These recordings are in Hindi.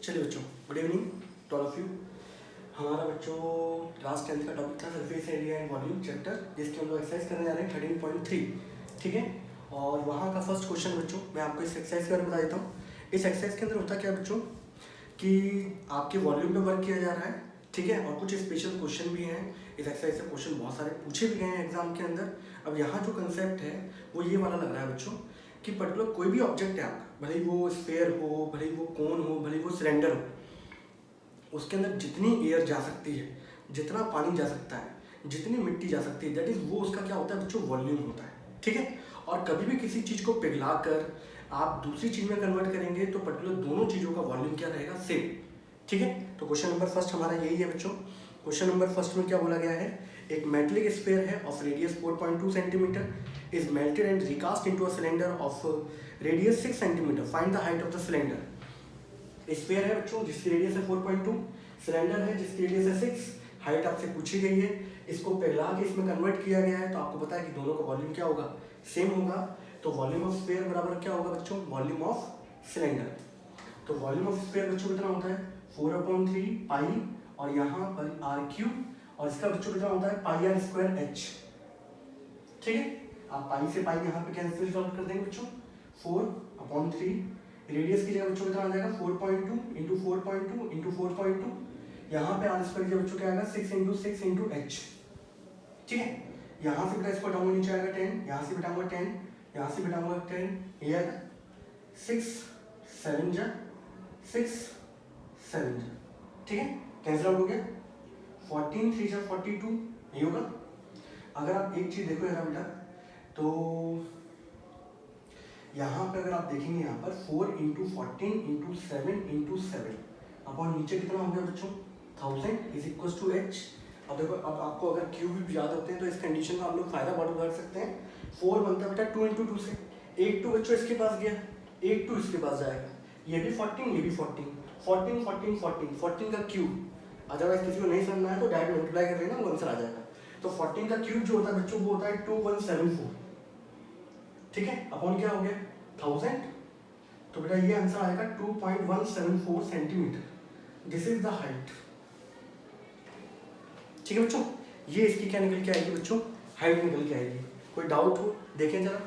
चलिए बच्चों, good evening to all of you. हमारा बच्चों क्लास 10th का टॉपिक था surface area and volume chapter, जिसके हम लोग एक्सरसाइज करने जा रहे हैं 13.3। ठीक है, और वहाँ का फर्स्ट क्वेश्चन बच्चों मैं आपको इस एक्सरसाइज के बारे में बता देता हूँ। इस एक्सरसाइज के अंदर होता क्या बच्चों कि आपके वॉल्यूम पे वर्क किया जा रहा है, ठीक है, और कुछ स्पेशल क्वेश्चन भी हैं। इस एक्सरसाइज से क्वेश्चन बहुत सारे पूछे भी गए हैं एग्जाम के अंदर। अब यहाँ जो कंसेप्ट है वो ये वाला लग रहा है बच्चों कि पर्टिकुलर कोई भी ऑब्जेक्ट है आपका, भले ही वो स्फेयर हो, भले ही वो कोन हो, भले ही वो सिलेंडर हो, उसके अंदर जितनी एयर जा सकती है, जितना पानी जा सकता है, जितनी मिट्टी जा सकती है, दैट इज वो उसका क्या होता है बच्चों, वॉल्यूम होता है। ठीक है, और कभी भी किसी चीज़ को पिघला कर आप दूसरी चीज़ में कन्वर्ट करेंगे तो पर्टिकुलर दोनों चीज़ों का वॉल्यूम क्या रहेगा, सेम। ठीक है, तो क्वेश्चन नंबर फर्स्ट हमारा यही है बच्चों। क्वेश्चन नंबर फर्स्ट में क्या बोला गया है, एक मेटलिक स्फीयर है of radius 4.2 centimetre is melted and recast into a cylinder of radius 6 centimetre, find the height of the cylinder. Sphere है बच्चों जिसकी रेडियस है 4.2, सिलेंडर है जिसकी रेडियस है 6, हाइट आपसे पूछी गई है, इसको पिघला के इसमें कन्वर्ट किया गया है, तो आपको पता है कि दोनों का वॉल्यूम क्या होगा, सेम होगा। तो वॉल्यूम ऑफ स्फीयर बराबर क्या होगा बच्चों, वॉल्यूम ऑफ सिलेंडर। तो वॉल्यूम ऑफ स्फीयर बच्चों कितना होता है 4/3 पाई, और यहाँ पर r3, और इसका बच्चों कितना होता है पाई r स्क्वायर h। ठीक है, आप पाई से पाई यहाँ पे कैंसिल कर देंगे बच्चों, 4/3, रेडियस की जगह बच्चों कितना आ जाएगा 4.2 इंटू 4.2 इंटू 4.2, यहाँ पे r स्क्वायर की बच्चों क्या आएगा 6 इंटू 6 इंटू h। ठीक है, यहाँ से बेटा इसको हटाऊंगा, नीचे आएगा 10, यहाँ से बिठाऊंगा 10, यहाँ से बिठाऊंगा 10, ये आएगा 6 7 जा 6 7 जा। ठीक है, कैंसिल आउट हो गया, 14 3 जा 42, ये होगा। अगर आप एक चीज देखो यार बेटा, तो यहाँ पे अगर आप देखेंगे यहाँ पर 4 इंटू 14 इंटू 7 इंटू 7 अपॉन नीचे कितना हो गया बच्चों 1000 इज इक्वल टू h। अब देखो, अब आपको अगर क्यूब भी याद होते हैं तो इस कंडीशन का हम लोग फायदा बहुत उठा सकते हैं। 4 बनता है बेटा 2 इंटू 2 से, एक 2 बच्चों इसके पास गया, एक 2 इसके पास जाएगा, ये भी 14, ये भी 14, 14 14 14 14 का क्यूब। अदरवाइज किसी को नहीं समझना है तो डायरेक्ट मल्टीप्लाई कर लेना, वो आंसर आ जाएगा। तो 14 का क्यूब जो होता है बच्चों वो होता है 2174। ठीक है, अपॉन क्या हो गया 1000, तो बेटा ये आंसर आएगा 2.174 centimetre. This is the height. ठीक है बच्चों, ये इसकी क्या निकल के आएगी बच्चों, हाइट निकल के आएगी। कोई डाउट हो देखें जरा।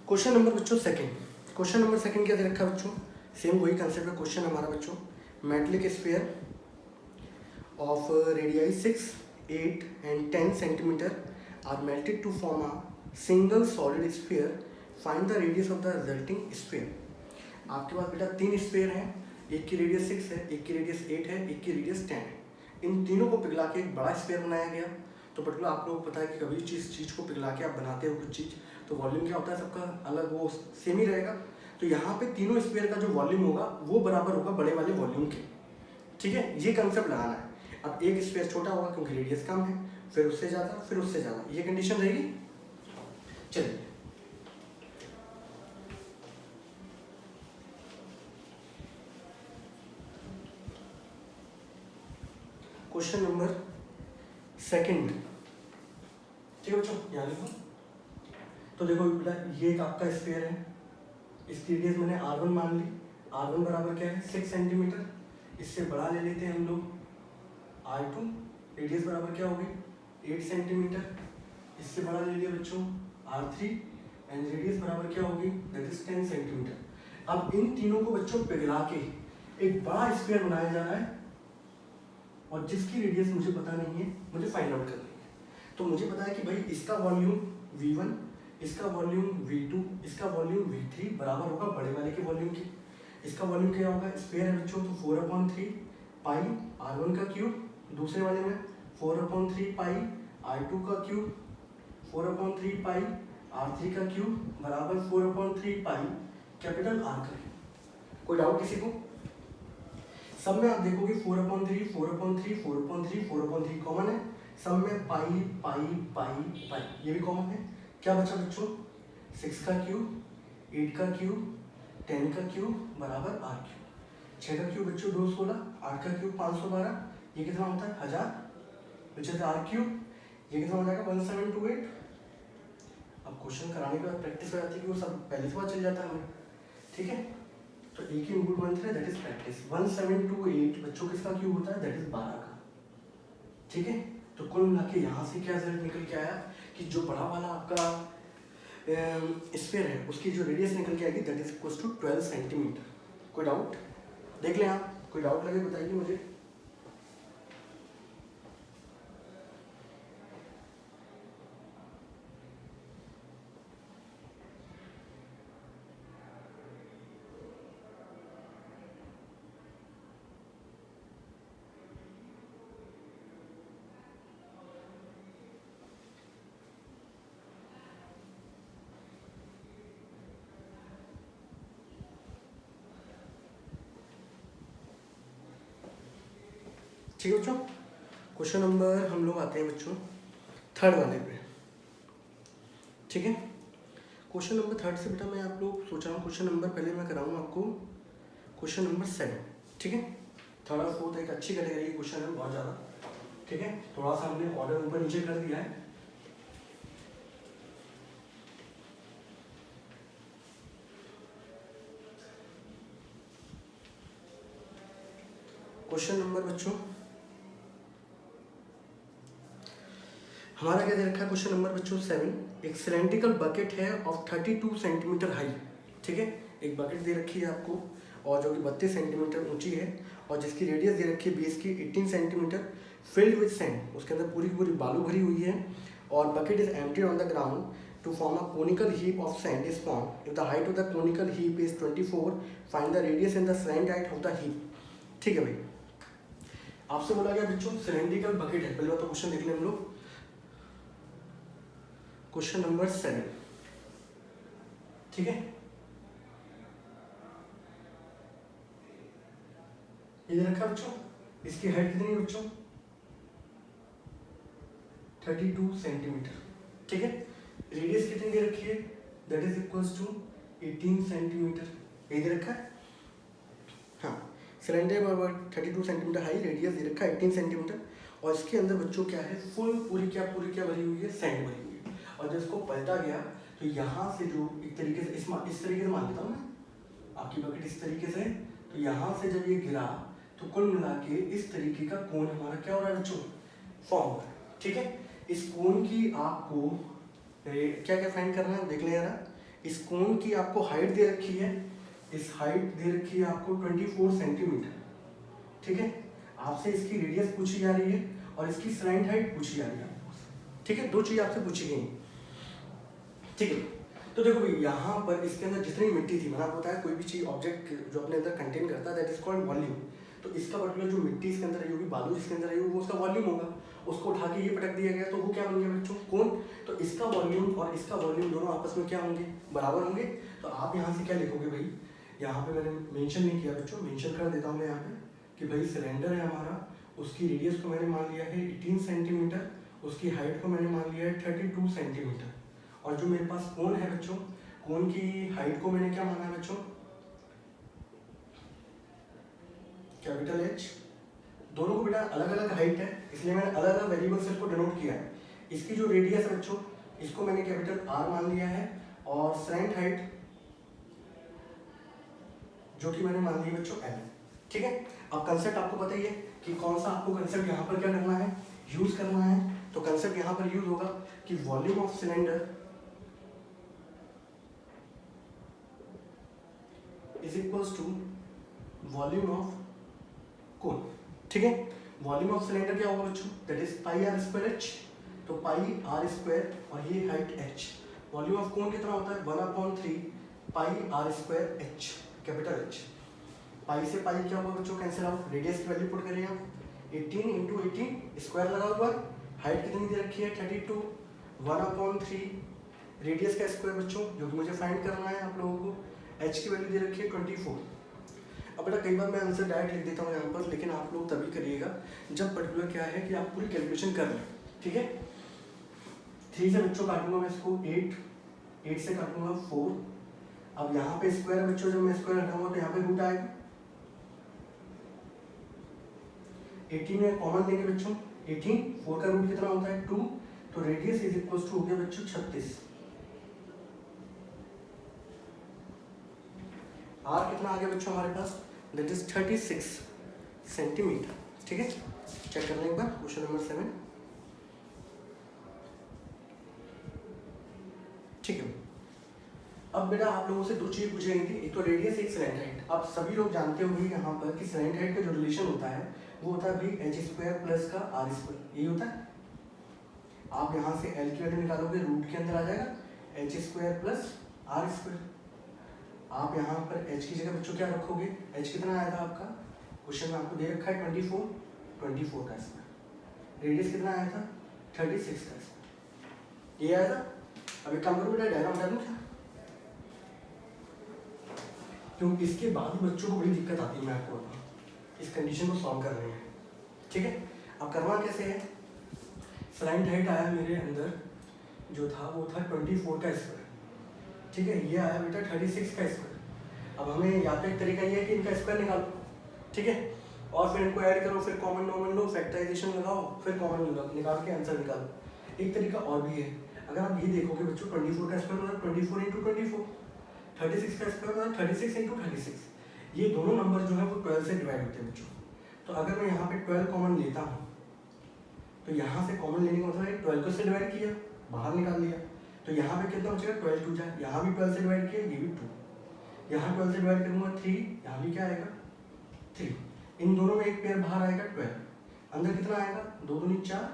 क्वेश्चन नंबर बच्चों सेकंड, क्वेश्चन नंबर सेकंड क्या दे रखा है बच्चों, सेम वही कंसेप्ट का क्वेश्चन हमारा बच्चों। Metallic sphere of radii 6 8 and 10 centimetre are melted to form a single solid sphere, find the radius of the resulting sphere. आपके पास बेटा 3 स्फीयर हैं, एक की रेडियस 6 है, एक की रेडियस 8 है, एक की रेडियस 10 है। इन तीनों को पिघला के एक बड़ा स्फीयर बनाया गया। तो पर्टिकुलर आप लोगों को पता है कि कभी चीज़ को पिघला के आप बनाते हो कुछ चीज़, तो वॉल्यूम क्या होता है सबका अलग, वो सेम ही रहेगा। तो यहाँ पे तीनों स्फीयर का जो वॉल्यूम होगा वो बराबर होगा बड़े वाले वॉल्यूम के। ठीक है, ये कंसेप्ट लगाना है। अब एक स्फीयर छोटा होगा क्योंकि रेडियस कम है, फिर उससे ज़्यादा, फिर उससे ज़्यादा, ये कंडीशन रहेगी। चलिए क्वेश्चन नंबर सेकंड। ठीक है बच्चों, यहाँ लिखो। तो देखो बेटा, ये एक आपका स्फीयर है, इसकी रेडियस मैंने r1 मान ली, r1 बराबर क्या है 6 सेंटीमीटर। इससे बड़ा ले लेते हैं हम लोग r2, रेडियस बराबर क्या होगी 8 सेंटीमीटर। इससे बड़ा ले लिया बच्चों r3 एंड रेडियस बराबर क्या होगी दैट इज 10 सेंटीमीटर। अब इन तीनों को बच्चों पिघला के एक बड़ा स्फीयर बनाया जा रहा है, और जिसकी रेडियस मुझे पता नहीं है, मुझे फाइंड आउट करनी है। तो मुझे पता है कि भाई इसका वॉल्यूम v1, इसका वॉल्यूम v2, इसका वॉल्यूम v3 बराबर होगा बड़े वाले के वॉल्यूम के। इसका वॉल्यूम क्या होगा, स्फीयर है बच्चों, तो 4/3 पाई r1 का क्यूब, दूसरे वाले में 4/3 पाई r2 का क्यूब, 4/3 पाई r3 का क्यूब बराबर 4/3 पाई कैपिटल R का। कोई डाउट किसी को? सब में आप देखोगे 4/3 4/3 4/3 4/3 कॉमन है, सब में पाई पाई पाई पाई ये भी कॉमन है। क्या बचा बच्चों? 6 का क्यूब, 8 का क्यूब, 10 का क्यूब बराबर r क्यूब। 6 का क्यूब बच्चों 216, 8 का क्यूब 512, ये कितना होता है 1000, बच्चे r क्यूब, ये कितना हो जाएगा 1728। अब क्वेश्चन कराने के बाद प्रैक्टिस हो जाती है कि वो सब पहले से पता चल जाता है हमें, ठीक है। तो एक ही इनपुट मंत्र है, दैट इज प्रैक्टिस। 1728 बच्चों किसका क्यूब होता है? दैट इज 12 का, ठीक है। तो कुल मिला के यहाँ से क्या रिजल्ट निकल के आया कि जो बड़ा वाला आपका स्फीयर है उसकी जो रेडियस निकल के आएगी that is equal to 12 centimetre. कोई डाउट? देख लें आप, कोई डाउट लगे बताइए मुझे। ठीक है बच्चों, क्वेश्चन नंबर हम लोग आते हैं बच्चों थर्ड वाले पे, ठीक है। क्वेश्चन नंबर थर्ड से बेटा मैं आप लोग सोच रहा हूँ क्वेश्चन नंबर पहले मैं कराऊँ आपको क्वेश्चन नंबर 7, ठीक है। थर्ड और फोर्थ एक अच्छी कैटेगरी की क्वेश्चन है बहुत ज़्यादा, ठीक है। थोड़ा सा हमने ऑर्डर ऊपर नीचे कर दिया है। क्वेश्चन नंबर बच्चों हमारा क्या दे रखा है? क्वेश्चन नंबर बच्चों 7, एक सिलेंड्रिकल बकेट है ऑफ 32 सेंटीमीटर हाई, ठीक है। एक बकेट दे रखी है आपको और जो कि 32 सेंटीमीटर ऊंची है और जिसकी रेडियस दे रखी है बेस की 18 सेंटीमीटर, फिल्ड विद सैंड, उसके अंदर पूरी पूरी बालू भरी हुई है और bucket is emptied on the ground to form a conical heap of sand is form. If the height of the conical heap is 24, find the radius and the sand height of the heap. ठीक है भाई, आपसे बोला गया बच्चों सिलेंड्रिकल बकेट है। पहले बात तो क्वेश्चन देख लें हम लोग। क्वेश्चन नंबर 7, ठीक है। ये रखा बच्चों, इसकी हाइट कितनी है बच्चों? 32 सेंटीमीटर, ठीक है। रेडियस कितनी दे रखी है? That is equals to 18 centimetre. ये दे रखा है, हाँ। सिलेंडर बराबर 32 सेंटीमीटर हाई, रेडियस दे रखा है 18 सेंटीमीटर और इसके अंदर बच्चों क्या है? पूरी क्या भरी हुई है? सैंड भरी हुई है। और जब इसको पलटा गया तो यहाँ से जो एक तरीके से इस तरीके से मान लेता हूँ मैं, आपकी बकेट इस तरीके से, तो यहाँ से जब ये गिरा तो कुल मिला के इस तरीके का कोण हमारा क्या हो रहा है बच्चों? फॉर्म हो रहा है, ठीक है। इस कोण की आपको क्या क्या फाइंड करना है देख ले जरा। इस कोण की आपको हाइट दे रखी है, इस हाइट दे रखी है आपको 24 सेंटीमीटर, ठीक है। आपसे इसकी रेडियस पूछी जा रही है और इसकी स्लैंट हाइट पूछी जा रही है, ठीक है। दो चीज़ आपसे पूछी गई, ठीक है। तो देखो भाई यहाँ पर इसके अंदर जितनी मिट्टी थी, मैंने आपको बताया कोई भी चीज़ ऑब्जेक्ट जो अपने अंदर कंटेन करता है दैट इज कॉल्ड वॉल्यूम। तो इसका पर्टिकुलर जो मिट्टी इसके अंदर रही होगी, बालू जिसके अंदर रही होगी, वो उसका वॉल्यूम होगा। उसको उठा के ये पटक दिया गया तो वो क्या बन गया बच्चों? कोण। तो इसका वॉल्यूम और इसका वॉल्यूम दोनों आपस में क्या होंगे? बराबर होंगे। तो आप यहाँ से क्या लिखोगे भाई? यहाँ पे मैंने मेंशन नहीं किया बच्चों, मेंशन कर देता हूँ मैं यहाँ पे कि भाई सिलेंडर है हमारा, उसकी रेडियस को मैंने मान लिया है 18 सेंटीमीटर, उसकी हाइट को मैंने मान लिया है 32 सेंटीमीटर और जो मेरे पास कोण है बच्चों, कोण की हाइट को मैंने क्या माना है बच्चों? Capital H. दोनों को बेटा अलग अलग हाइट है इसलिए मैंने अलग अलग वेरिएबल से इसको डिनोट किया है। इसकी जो रेडियस है बच्चों, इसको मैंने कैपिटल आर मान लिया है और स्लैंट हाइट जो कि मैंने मान ली बच्चों एल, ठीक है। अब कंसेप्ट आपको पता ही है कि कौन सा आपको कंसेप्ट यहाँ पर क्या करना है? यूज करना है। तो कंसेप्ट यहाँ पर यूज होगा कि volume of cylinder is equals to volume of cone, ठीक है। वॉल्यूम ऑफ सिलेंडर क्या होगा बच्चों? That is pi are square h. तो पाई आर स्क्वायर और ये हाइट एच। वॉल्यूम ऑफ कोण कितना होता है? 1/3 pi are square H, capital H. Pi से पाई क्या होगा बच्चों? Cancel out. रेडियस की वैल्यू पुट करिए आप, 18 इंटू 18 स्क्वायर लगा हुआ। हाइट कितनी दे रखी है? 32, 1/3 रेडियस का स्क्वायर बच्चों जो कि मुझे फाइंड करना है आप लोगों को। एच की वैल्यू दे रखी है 24। अब बेटा कई बार मैं आंसर डायरेक्ट लिख देता हूँ यहाँ पर, लेकिन आप लोग तभी करिएगा जब पर्टिकुलर क्या है कि आप पूरी कैलकुलेशन कर लें, ठीक है। 3 से बच्चों काटूंगा मैं इसको 8 से काटूंगा 4। अब यहाँ पे स्क्वायर बच्चों, जब मैं स्क्वायर हटाऊंगा तो यहाँ पे रूट आएगा। 18 में कॉमन लेंगे बच्चों, 18, 4 का रूट कितना होता है 2, तो रेडियस इज इक्वल टू हो गया बच्चों 36। आर कितना आ गया बच्चों हमारे पास, दैट इज 36 सेंटीमीटर, ठीक है। चेक कर लें एक बार क्वेश्चन नंबर 7, ठीक है। अब बेटा आप लोगों से 2 चीज़ पूछी गई थी, एक तो रेडियस, एक स्लैंट हाइट। आप सभी लोग जानते होंगे यहाँ पर कि स्लैंट हाइट का जो रिलेशन होता है वो होता है भाई h² प्लस का r², यही होता है। आप यहाँ से L की वैल्यू निकालोगे, रूट के अंदर आ जाएगा h² प्लस r²। आप यहाँ पर h की जगह बच्चों क्या रखोगे, h कितना आया था आपका, क्वेश्चन में आपको दे रखा है 24 का स्क्वायर। रेडियस कितना आया था 36 का स्क्वायर, ये आया था। अब एक काम करो बेटा, डायग्राम बता दूँ क्या, क्योंकि इसके बाद बच्चों को बड़ी दिक्कत आती है, मैं आपको बताऊँ इस कंडीशन को सॉल्व कर रहे हैं, ठीक है। अब करना कैसे है, स्लैंट हाइट आया मेरे अंदर जो था वो था 24 का स्क्वायर, ठीक है। ये आया बेटा 36 का स्क्वायर। अब हमें या तो एक तरीका ये है कि इनका स्क्वायर निकालो, ठीक है, और फिर इनको ऐड करो, फिर कॉमन नॉमन लो, फैक्टराइजेशन लगाओ, फिर कॉमन निकाल के आंसर निकालो। एक तरीका और भी है, अगर आप ये देखोगे बच्चों 24 का स्क्वायर मतलब 24 × 24, 36 का स्क्वायर मतलब 36 × 36। ये दोनों नंबर जो है वो 12 से डिवाइड होते हैं बच्चों। तो अगर मैं यहाँ पे 12 कॉमन लेता हूँ तो यहाँ से कॉमन लेने का मतलब है 12 को से डिवाइड किया, बाहर निकाल लिया, तो यहाँ पे कितना बचेगा 12 2 जाए, यहाँ भी 12 से डिवाइड किया, ये भी 2, यहाँ 12 से डिवाइड करूँगा 3, यहाँ भी क्या आएगा 3, इन दोनों में एक पेयर बाहर आएगा 12, अंदर कितना आएगा 2 दूनी 4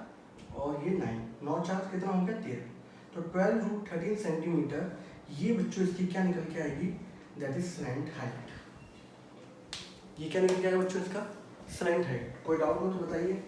और ये 9, 9 4 कितना हो गया 13, तो 12√13 सेंटीमीटर ये बच्चों इसकी क्या निकल के आएगी, दैट इज स्लैंट हाइट। ये क्या निकल के आएगा बच्चों इसका, स्लैंट हाइट। कोई डाउट हो तो बताइए।